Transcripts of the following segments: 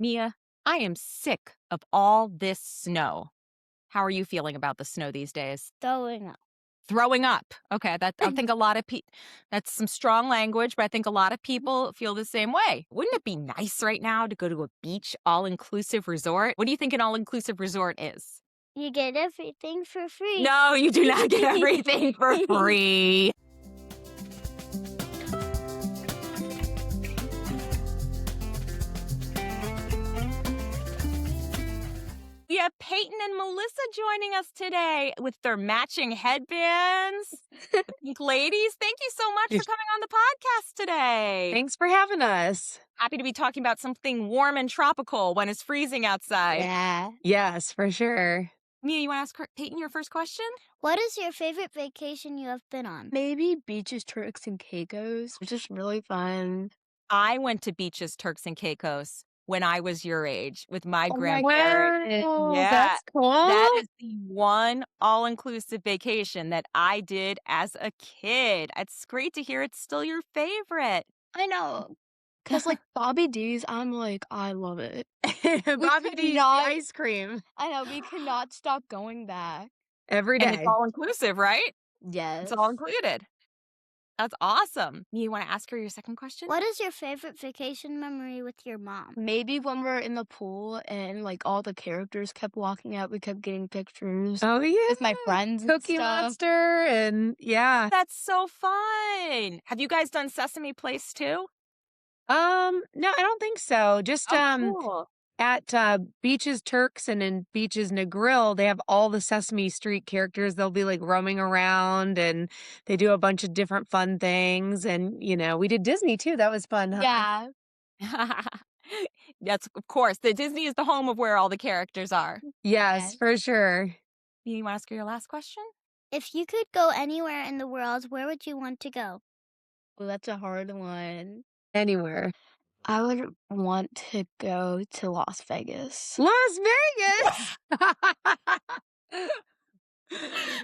Mia, I am sick of all this snow. How are you feeling about the snow these days? Throwing up. Throwing up. Okay, that I think a lot of people, that's some strong language, but I think a lot of people feel the same way. Wouldn't it be nice right now to go to a beach all-inclusive resort? What do you think an all-inclusive resort is? You get everything for free. No, you do not get everything for free. We have Peyton and Melissa joining us today with their matching headbands. The Pink Ladies, thank you so much for coming on the podcast today. Thanks for having us. Happy to be talking about something warm and tropical when it's freezing outside. Yeah. Yes, for sure. Mia, you want to ask Peyton your first question? What is your favorite vacation you have been on? Maybe Beaches, Turks, and Caicos. It's just really fun. I went to Beaches Turks and Caicos when I was your age with my Oh grandparents. wow, Yeah, that's cool. that is the one all-inclusive vacation that I did as a kid. It's great to hear it's still your favorite. I know. Cause like Bobby D's, I'm like, I love it. Bobby could D's not- ice cream I know, we cannot stop going back. every And day. it's all-inclusive, right? Yes. It's all included. That's awesome. You want to ask her your second question? What is your favorite vacation memory with your mom? Maybe when we're in the pool and like all the characters kept walking out, we kept getting pictures Oh yeah, With my friends and Cookie stuff. Monster, and yeah. That's so fun. Have you guys done Sesame Place too? No, I don't think so. Just Cool. at Beaches Turks and in Beaches Negril, they have all the Sesame Street characters. They'll be like roaming around, and they do a bunch of different fun things. And we did Disney too. That was fun. Huh? Yeah. That's, of course, the Disney is the home of where all the characters are. Yes, Yes. for sure. You want to ask her your last question? If you could go anywhere in the world, where would you want to go? Well, that's a hard one. Anywhere. I would want to go to Las Vegas. Las Vegas.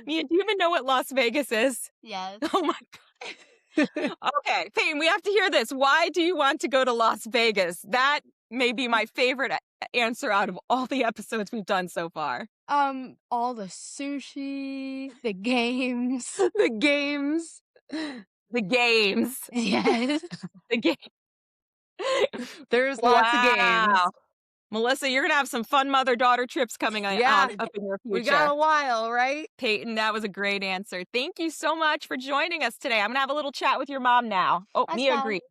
Mia, do you even know what Las Vegas is? Yes. Oh my God. Okay, Peyton, we have to hear this. Why do you want to go to Las Vegas? That may be my favorite answer out of all the episodes we've done so far. All the sushi, the games. The games. The games. Yes. The game. There's lots of games. Wow. Melissa, you're going to have some fun mother-daughter trips coming up in your future. We got a while, right? Peyton, that was a great answer. Thank you so much for joining us today. I'm going to have a little chat with your mom now. Oh, Hi, Mia Mom. agreed.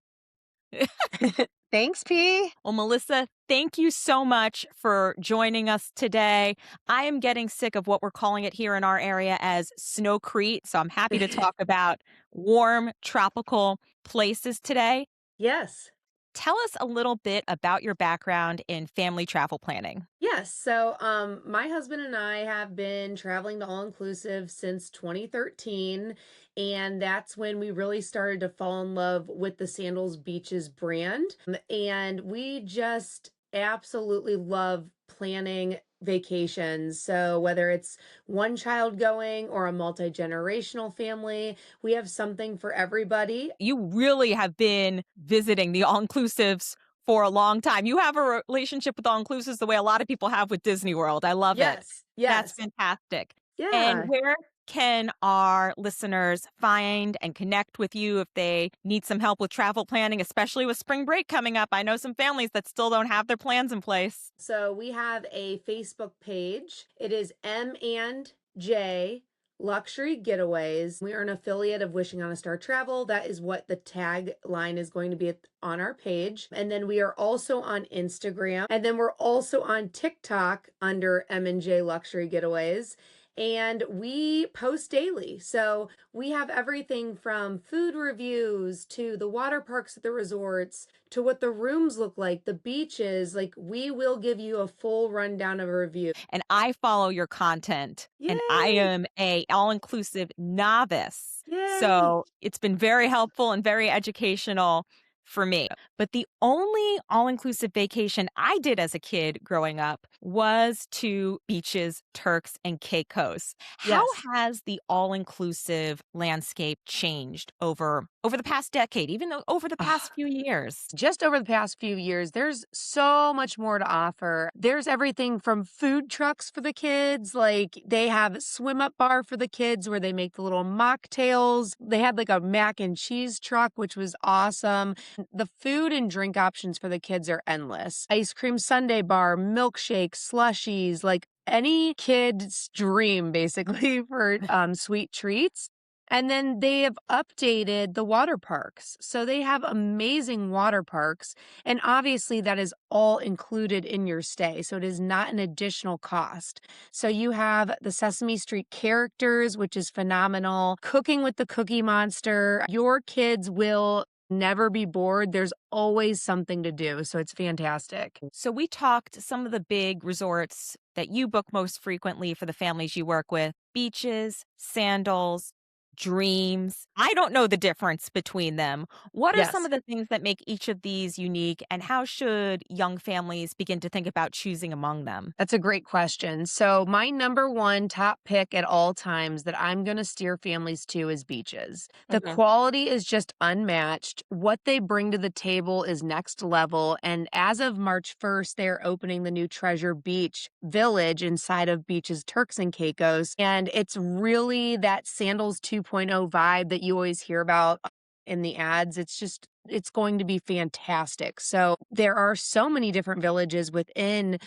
Thanks, P. Well, Melissa, thank you so much for joining us today. I am getting sick of what we're calling it here in our area as Snowcrete, so I'm happy to talk about warm, tropical places today. Yes. Tell us a little bit about your background in family travel planning. Yes. So, my husband and I have been traveling to all inclusive since 2013. And that's when we really started to fall in love with the Sandals Beaches brand. And we just absolutely love planning vacations. So whether it's one child going or a multi-generational family, we have something for everybody. You really have been visiting the all-inclusives for a long time. You have a relationship with all-inclusives the way a lot of people have with Disney World. I love it. Yes. That's Yes. fantastic. Yeah. And where can our listeners find and connect with you if they need some help with travel planning, especially with spring break coming up? I know some families that still don't have their plans in place. So we have a Facebook page. It is M&J Luxury Getaways. We are an affiliate of Wishing on a Star Travel. That is what the tagline is going to be on our page. And then we are also on Instagram. And then we're also on TikTok under M&J Luxury Getaways. And we post daily. So we have everything from food reviews to the water parks at the resorts to what the rooms look like, the beaches. Like, we will give you a full rundown of a review. And I follow your content, and I Yay. am a all-inclusive novice. Yay. So it's been very helpful and very educational for me. But the only all-inclusive vacation I did as a kid growing up was to Beaches, Turks, and Caicos. How Yes. has the all-inclusive landscape changed over over the past decade, even though over the past few years? Just over the past few years, there's so much more to offer. There's everything from food trucks for the kids, like they have a swim up bar for the kids where they make the little mocktails. They had like a mac and cheese truck, which was awesome. The food and drink options for the kids are endless. Ice cream sundae bar, milkshakes, slushies, like any kid's dream basically for sweet treats. And then they have updated the water parks. So they have amazing water parks. And obviously, that is all included in your stay. So it is not an additional cost. So you have the Sesame Street characters, which is phenomenal. Cooking with the Cookie Monster. Your kids will never be bored. There's always something to do. So it's fantastic. So we talked some of the big resorts that you book most frequently for the families you work with: Beaches, Sandals, Dreams. I don't know the difference between them. What are some Yes. of the things that make each of these unique, and how should young families begin to think about choosing among them? That's a great question. So, my number one top pick at all times that I'm going to steer families to is Beaches. The Mhm. quality is just unmatched. What they bring to the table is next level. And as of March 1st, they're opening the new Treasure Beach Village inside of Beaches Turks and Caicos. And it's really that Sandals 2.0 vibe that you always hear about in the ads. It's going to be fantastic. So there are so many different villages within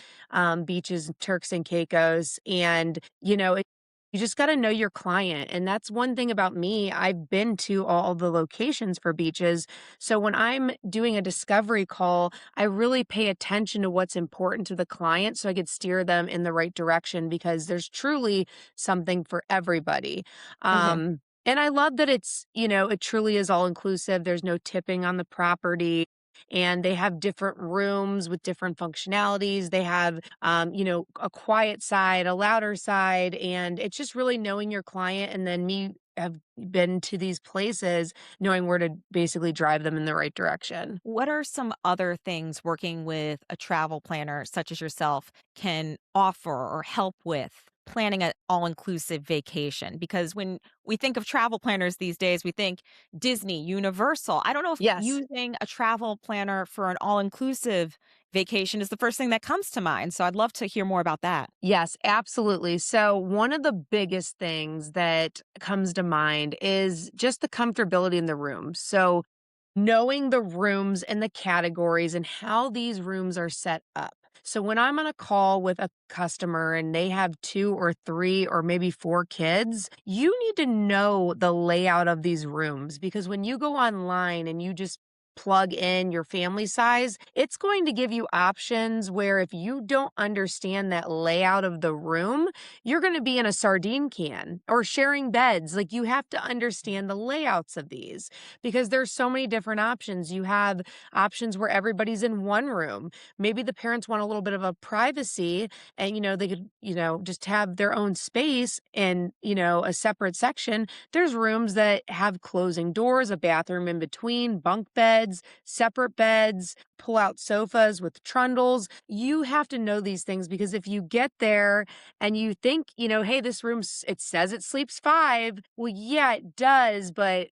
Beaches, Turks and Caicos. And, you just got to know your client. And that's one thing about me. I've been to all the locations for beaches. So when I'm doing a discovery call, I really pay attention to what's important to the client so I could steer them in the right direction because there's truly something for everybody. Mhm. And I love that it truly is all inclusive. There's no tipping on the property. And they have different rooms with different functionalities. They have, a quiet side, a louder side. And it's just really knowing your client. And then me have been to these places, knowing where to basically drive them in the right direction. What are some other things working with a travel planner such as yourself can offer or help with planning an all-inclusive vacation? Because when we think of travel planners these days, we think Disney, Universal. I don't know if Yes. using a travel planner for an all-inclusive vacation is the first thing that comes to mind. So I'd love to hear more about that. Yes, absolutely. So, one of the biggest things that comes to mind is just the comfortability in the room. So, knowing the rooms and the categories and how these rooms are set up. So, when I'm on a call with a customer and they have two or three or maybe four kids, you need to know the layout of these rooms because when you go online and you just plug in your family size, it's going to give you options where if you don't understand that layout of the room, you're going to be in a sardine can or sharing beds. Like you have to understand the layouts of these because there's so many different options. You have options where everybody's in one room. Maybe the parents want a little bit of a privacy and they could, just have their own space and, a separate section. There's rooms that have closing doors, a bathroom in between, bunk beds, separate beds, pull out sofas with trundles. You have to know these things because if you get there and you think, hey, this room, it says it sleeps five. Well, yeah, it does. But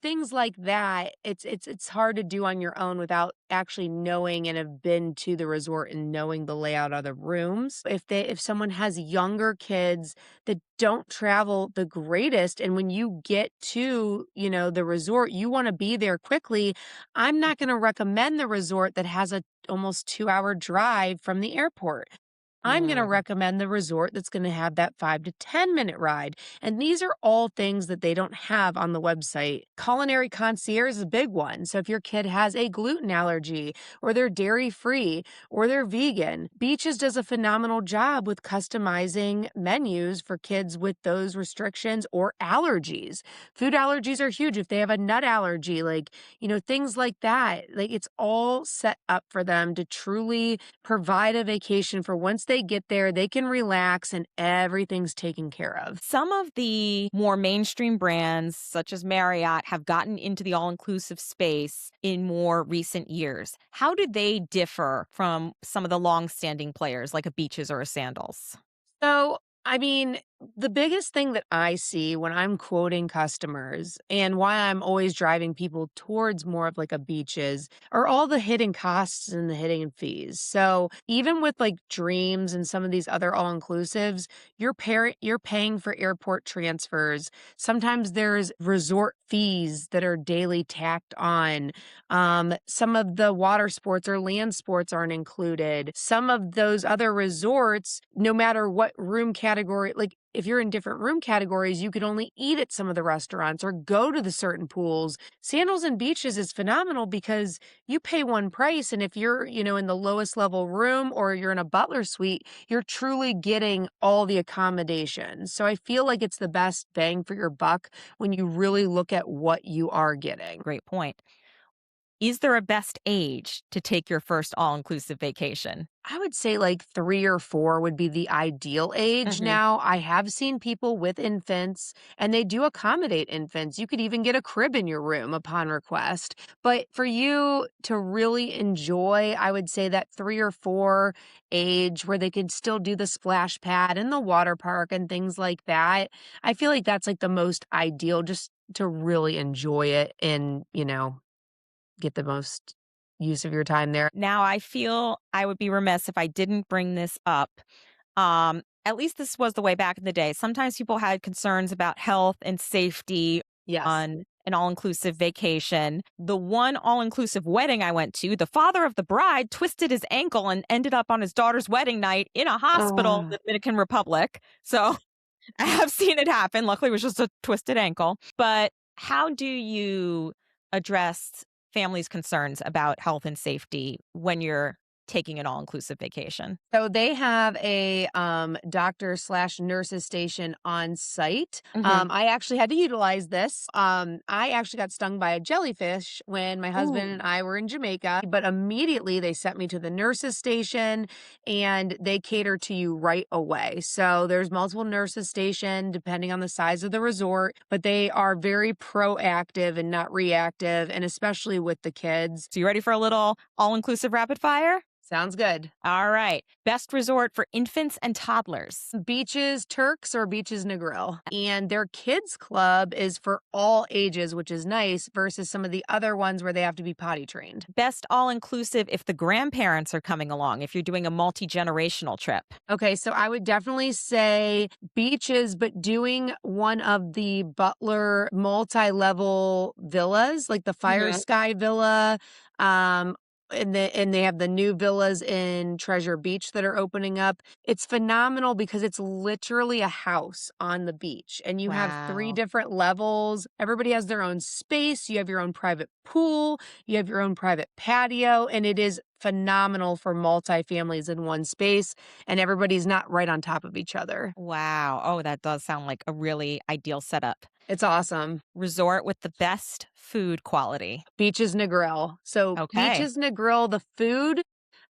things like that, it's hard to do on your own without actually knowing and have been to the resort and knowing the layout of the rooms. If someone has younger kids that don't travel the greatest, and when you get to, the resort, you want to be there quickly, I'm not going to recommend the resort that has a almost 2-hour drive from the airport. I'm going to Mm. recommend the resort that's going to have that 5 to 10 minute ride. And these are all things that they don't have on the website. Culinary concierge is a big one. So if your kid has a gluten allergy or they're dairy free or they're vegan, Beaches does a phenomenal job with customizing menus for kids with those restrictions or allergies. Food allergies are huge. If they have a nut allergy, things like that, like it's all set up for them to truly provide a vacation for once they get there, they can relax and everything's taken care of. Some of the more mainstream brands, such as Marriott, have gotten into the all inclusive space in more recent years. How do they differ from some of the long standing players like a Beaches or a Sandals? So, I mean, The biggest thing that I see when I'm quoting customers and why I'm always driving people towards more of like a beaches are all the hidden costs and the hidden fees. So even with like Dreams and some of these other all-inclusives, you're paying for airport transfers. Sometimes there's resort fees that are daily tacked on. Some of the water sports or land sports aren't included. Some of those other resorts, no matter what room category, like if you're in different room categories, you could only eat at some of the restaurants or go to the certain pools. Sandals and Beaches is phenomenal because you pay one price. And if you're, in the lowest level room or you're in a Butler suite, you're truly getting all the accommodations. So I feel like it's the best bang for your buck when you really look at what you are getting. Great point. Is there a best age to take your first all-inclusive vacation? I would say like 3 or 4 would be the ideal age. Mhm. Now, I have seen people with infants, and they do accommodate infants. You could even get a crib in your room upon request. But for you to really enjoy, I would say that 3 or 4 age where they could still do the splash pad and the water park and things like that. I feel like that's like the most ideal just to really enjoy it and, get the most use of your time there. Now, I feel I would be remiss if I didn't bring this up. At least this was the way back in the day. Sometimes people had concerns about health and safety Yes. on an all-inclusive vacation. The one all-inclusive wedding I went to, the father of the bride twisted his ankle and ended up on his daughter's wedding night in a hospital in Oh. the Dominican Republic. So I have seen it happen. Luckily, it was just a twisted ankle. But how do you address families' concerns about health and safety when you're taking an all-inclusive vacation? So they have a doctor slash nurses station on site. Mhm. I actually had to utilize this. I actually got stung by a jellyfish when my husband and Ooh. I were in Jamaica, but immediately they sent me to the nurses station and they cater to you right away. So there's multiple nurses station depending on the size of the resort, but they are very proactive and not reactive, and especially with the kids. So you ready for a little all-inclusive rapid fire? Sounds good. All right. Best resort for infants and toddlers. Beaches Turks or Beaches Negril. And their kids club is for all ages, which is nice versus some of the other ones where they have to be potty trained. Best all-inclusive if the grandparents are coming along, if you're doing a multi-generational trip. Okay, so I would definitely say beaches, but doing one of the Butler multi-level villas, like the Fire Mhm. Sky Villa, um, and they have the new villas in Treasure Beach that are opening up. It's phenomenal because it's literally a house on the beach, and you have 3 Wow. different levels. Everybody has their own space. You have your own private pool. You have your own private patio, and it is phenomenal for multi-families in one space, and everybody's not right on top of each other. Wow. Oh, that does sound like a really ideal setup. It's awesome. Resort with the best food quality. Beaches Negril. So Okay. Beaches Negril, the food,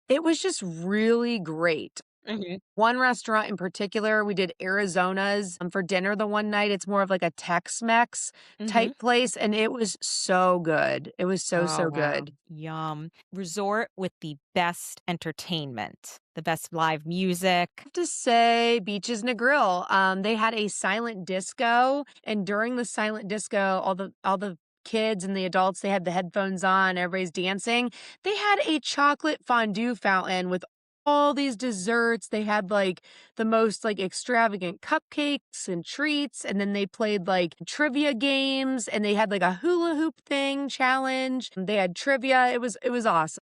it was just really great. Mhm. One restaurant in particular, we did Arizona's for dinner the one night. It's more of like a Tex-Mex Mhm. type place, and it was so good. It was so, Oh, so wow. good. Yum. Resort with the best entertainment, the best live music. Have to say Beaches Negril. They had a silent disco, and during the silent disco, all the kids and the adults, they had the headphones on, everybody's dancing. They had a chocolate fondue fountain with all these desserts. They had like the most like extravagant cupcakes and treats, and then they played like trivia games, and they had like a hula hoop thing challenge. They had trivia. It was awesome.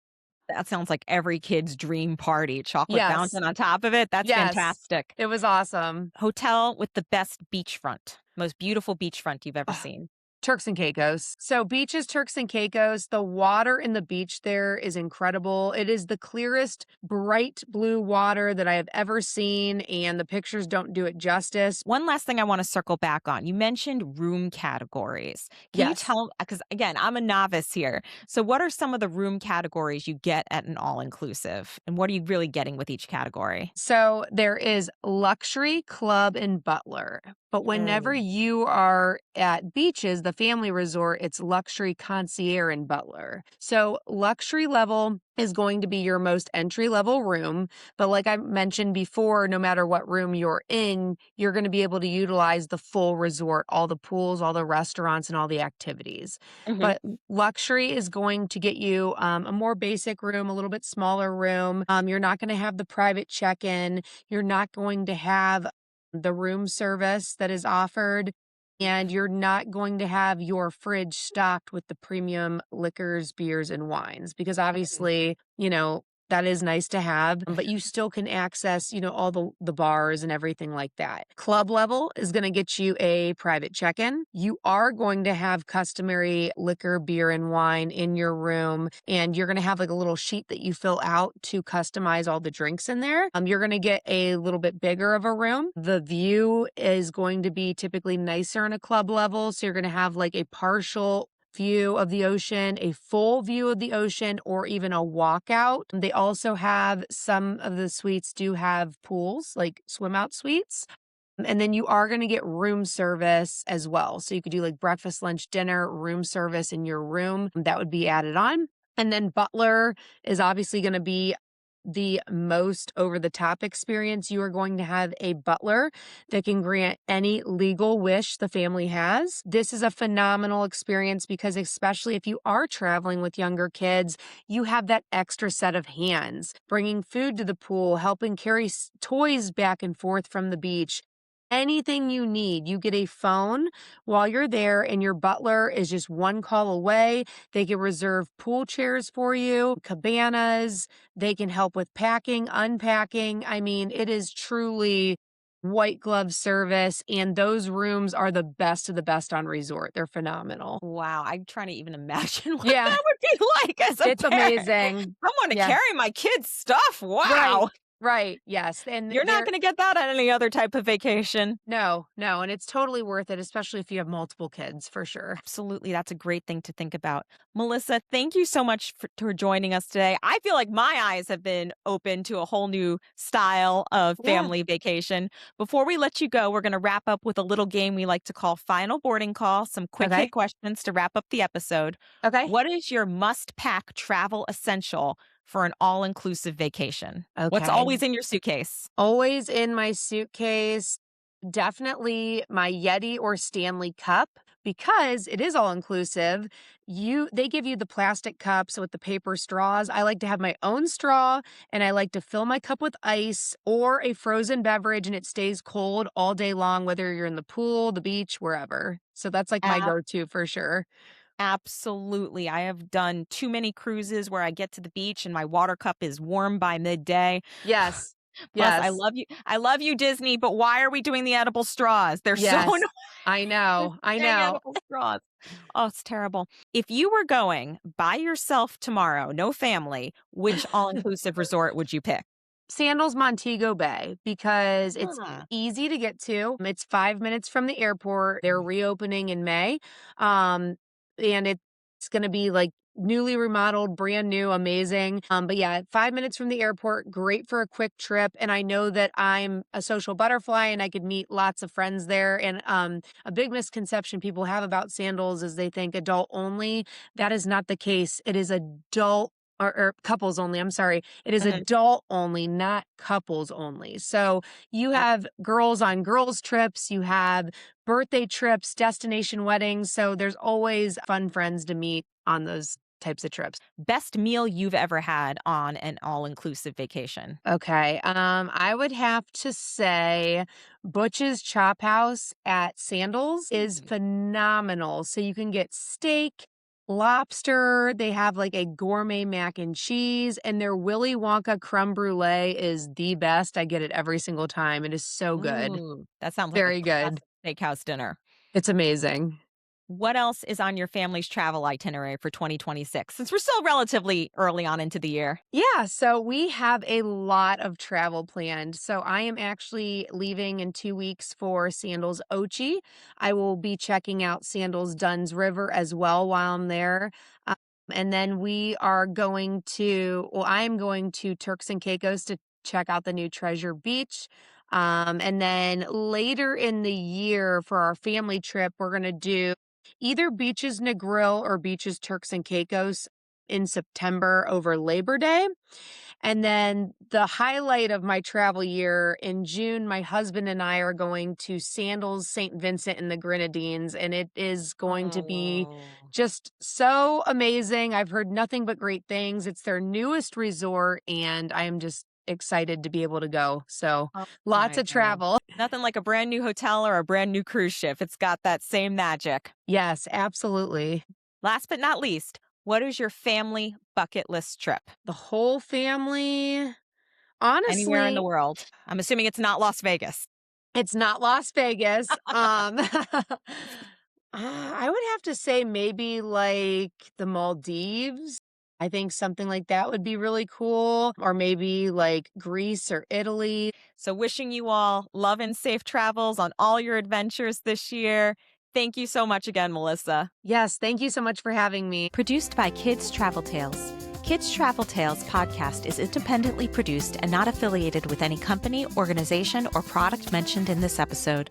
That sounds like every kid's dream party. Chocolate Yes. fountain on top of it. That's Yes. fantastic. It was awesome. Hotel with the best beachfront, most beautiful beachfront you've ever seen. Turks and Caicos. So Beaches, Turks and Caicos, the water in the beach there is incredible. It is the clearest, bright blue water that I have ever seen, and the pictures don't do it justice. One last thing I want to circle back on. You mentioned room categories. Can you Yes. tell, because again, I'm a novice here. So, what are some of the room categories you get at an all inclusive? And what are you really getting with each category? So there is luxury club in Butler. But whenever Mm. you are at Beaches, the family resort, it's luxury concierge in Butler. So luxury level is going to be your most entry level room. But like I mentioned before, no matter what room you're in, you're going to be able to utilize the full resort, all the pools, all the restaurants, and all the activities. Mhm. But luxury is going to get you a more basic room, a little bit smaller room. You're not going to have the private check-in. You're not going to have the room service that is offered, and you're not going to have your fridge stocked with the premium liquors, beers, and wines because obviously, that is nice to have, but you still can access, all the bars and everything like that. Club level is going to get you a private check-in. You are going to have customary liquor, beer, and wine in your room, and you're going to have like a little sheet that you fill out to customize all the drinks in there. You're going to get a little bit bigger of a room. The view is going to be typically nicer in a club level, so you're going to have like a partial view of the ocean, a full view of the ocean, or even a walkout. They also have some of the suites do have pools, like swim out suites. And then you are going to get room service as well. So you could do like breakfast, lunch, dinner, room service in your room. That would be added on. And then Butler is obviously going to be the most over the top experience. You are going to have a butler that can grant any legal wish the family has. This is a phenomenal experience because, especially if you are traveling with younger kids, you have that extra set of hands, bringing food to the pool, helping carry toys back and forth from the beach. Anything you need, you get a phone while you're there, and your butler is just one call away. They can reserve pool chairs for you, cabanas. They can help with packing, unpacking. I mean, it is truly white glove service, and those rooms are the best of the best on resort. They're phenomenal. Wow, I'm trying to even imagine what Yeah, that would be like as a it's parent. amazing. Someone to Yeah, carry my kids' stuff. right, Wow. right. Yes. And You're not they're, gonna get that on any other type of vacation. no, no. And it's totally worth it, especially if you have multiple kids, for sure. Absolutely, that's a great thing to think about. Melissa, thank you so much for joining us today. I feel like my eyes have been open to a whole new style of Yeah. family vacation. Before we let you go, we're gonna wrap up with a little game we like to call Final Boarding Call, some quick hit Okay. questions to wrap up the episode. Okay. What is your must-pack travel essential for an all-inclusive vacation? What's Okay. always in your suitcase? Always in my suitcase, definitely my Yeti or Stanley cup because it is all inclusive. They give you the plastic cups with the paper straws. I like to have my own straw, and I like to fill my cup with ice or a frozen beverage, and it stays cold all day long, whether you're in the pool, the beach, wherever. So that's like my go-to for sure. Absolutely. I have done too many cruises where I get to the beach and my water cup is warm by midday. Yes. Plus, Yes. I love you, Disney, but why are we doing the edible straws? They're so Yes. annoying. I The know. I dang know. edible straws. Oh, it's terrible. If you were going by yourself tomorrow, no family, which all-inclusive resort would you pick? Sandals Montego Bay because it's Hmm. easy to get to. It's 5 minutes from the airport. They're reopening in May. Um, and it's going to be like newly remodeled, brand new, amazing. But yeah, 5 minutes from the airport, great for a quick trip. And I know that I'm a social butterfly and I could meet lots of friends there. And a big misconception people have about sandals is they think adult only. That is not the case. It is adult or couples only. I'm sorry. It is Mhm. adult only, not couples only. So you have girls on girls trips, you have birthday trips, destination weddings. So there's always fun friends to meet on those types of trips. Best meal you've ever had on an all-inclusive vacation? Okay. I would have to say Butch's Chop House at Sandals is phenomenal. So you can get steak, lobster, they have like a gourmet mac and cheese, and their Willy Wonka creme brulee is the best. I get it every single time. It is so good. Ooh, that sounds like a Very good. classic steakhouse dinner. It's amazing. What else is on your family's travel itinerary for 2026 since we're still relatively early on into the year? Yeah, so we have a lot of travel planned. So I am actually leaving in 2 weeks for Sandals Ochi. I will be checking out Sandals Dunn's River as well while I'm there. And then we are going to, well, I am going to Turks and Caicos to check out the new Treasure Beach. And then later in the year for our family trip, we're going to do either Beaches Negril or Beaches Turks and Caicos in September over Labor Day. And then the highlight of my travel year in June, my husband and I are going to Sandals, St. Vincent and the Grenadines, and it is going to be just so amazing. I've heard nothing but great things. It's their newest resort, and I am just excited to be able to go. So Oh lots my of God. travel. Nothing like a brand new hotel or a brand new cruise ship. It's got that same magic. Yes, absolutely. Last but not least, what is your family bucket list trip? The whole family, Anywhere in the honestly, world. I'm assuming it's not Las Vegas. it's not Las Vegas. I would have to say maybe like the Maldives. I think something like that would be really cool. Or maybe like Greece or Italy. So wishing you all love and safe travels on all your adventures this year. Thank you so much again, Melissa. Yes, thank you so much for having me. Produced by Kids Travel Tales. Kids Travel Tales podcast is independently produced and not affiliated with any company, organization, or product mentioned in this episode.